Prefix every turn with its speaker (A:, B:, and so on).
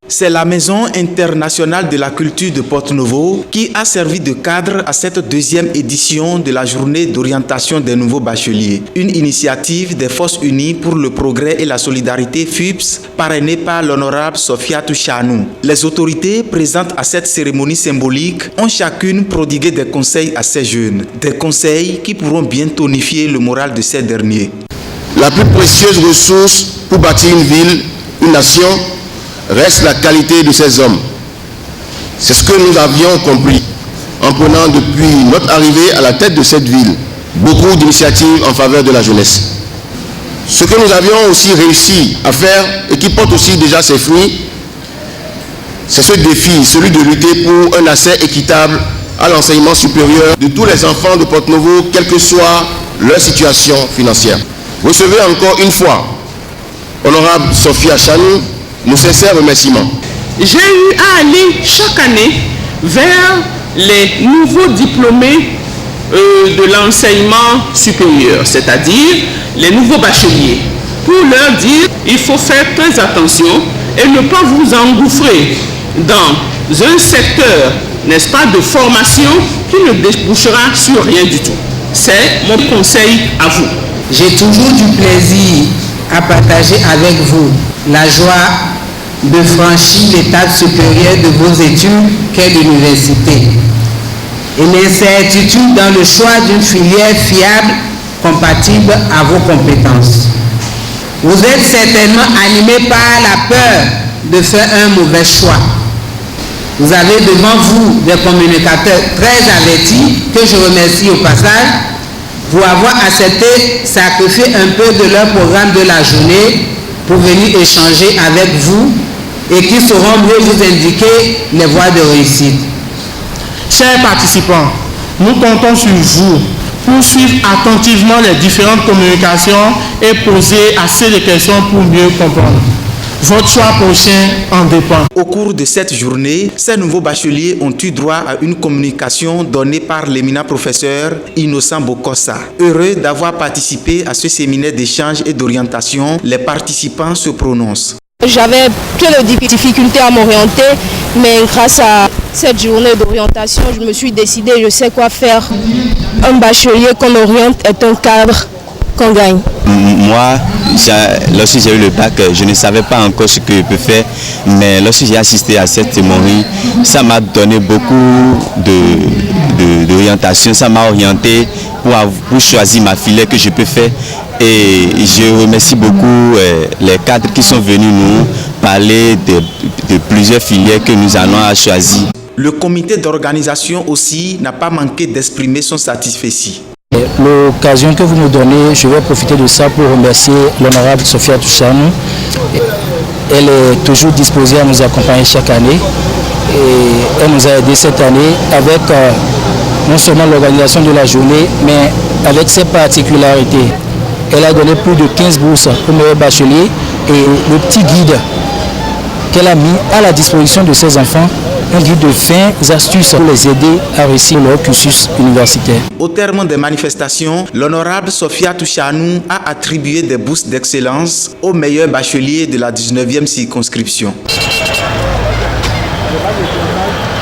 A: C'est la Maison internationale de la culture de Porto-Novo qui a servi de cadre à cette deuxième édition de la journée d'orientation des nouveaux bacheliers. Une initiative des Forces Unies pour le progrès et la solidarité FUPS parrainée par l'honorable Sofiatou Chanou. Les autorités présentes à cette cérémonie symbolique ont chacune prodigué des conseils à ces jeunes. Des conseils qui pourront bien tonifier le moral de ces derniers.
B: La plus précieuse ressource pour bâtir une ville, une nation, reste la qualité de ces hommes. C'est ce que nous avions compris en prenant depuis notre arrivée à la tête de cette ville beaucoup d'initiatives en faveur de la jeunesse. Ce que nous avions aussi réussi à faire et qui porte aussi déjà ses fruits, c'est ce défi, celui de lutter pour un accès équitable à l'enseignement supérieur de tous les enfants de Porto-Novo, quelle que soit leur situation financière. Recevez encore une fois, honorable Sophia Chanou, nos sincères remerciements.
C: J'ai eu à aller chaque année vers les nouveaux diplômés de l'enseignement supérieur, c'est-à-dire les nouveaux bacheliers, pour leur dire il faut faire très attention et ne pas vous engouffrer dans un secteur, n'est-ce pas, de formation qui ne débouchera sur rien du tout. C'est mon conseil à vous.
D: J'ai toujours du plaisir à partager avec vous la joie de franchir l'étape supérieure de vos études qu'est l'université. Et l'incertitude dans le choix d'une filière fiable, compatible à vos compétences. Vous êtes certainement animé par la peur de faire un mauvais choix. Vous avez devant vous des communicateurs très avertis, que je remercie au passage, pour avoir accepté sacrifier un peu de leur programme de la journée pour venir échanger avec vous et qui sauront mieux vous indiquer les voies de réussite.
E: Chers participants, nous comptons sur vous pour suivre attentivement les différentes communications et poser assez de questions pour mieux comprendre. Votre choix prochain en dépend.
A: Au cours de cette journée, ces nouveaux bacheliers ont eu droit à une communication donnée par l'éminent professeur Innocent Bokossa. Heureux d'avoir participé à ce séminaire d'échange et d'orientation, les participants se prononcent.
F: J'avais plein de difficultés à m'orienter, mais grâce à cette journée d'orientation, je me suis décidée, je sais quoi faire. Un bachelier qu'on oriente est un cadre qu'on gagne.
G: Moi, lorsque j'ai eu le bac, je ne savais pas encore ce que je peux faire, mais lorsque j'ai assisté à cette cérémonie, ça m'a donné beaucoup d'orientation, ça m'a orienté pour choisir ma filière que je peux faire. Et je remercie beaucoup les cadres qui sont venus nous parler de plusieurs filières que nous allons choisir.
A: Le comité d'organisation aussi n'a pas manqué d'exprimer son satisfecit.
H: L'occasion que vous nous donnez, je vais profiter de ça pour remercier l'honorable Sofiatou Chanou. Elle est toujours disposée à nous accompagner chaque année et elle nous a aidé cette année avec non seulement l'organisation de la journée, mais avec ses particularités. Elle a donné plus de 15 bourses aux meilleurs bacheliers et le petit guide qu'elle a mis à la disposition de ses enfants, un guide de fins astuces pour les aider à réussir leur cursus universitaire.
A: Au terme des manifestations, l'honorable Sofiatou Chanou a attribué des bourses d'excellence aux meilleurs bacheliers de la 19e circonscription.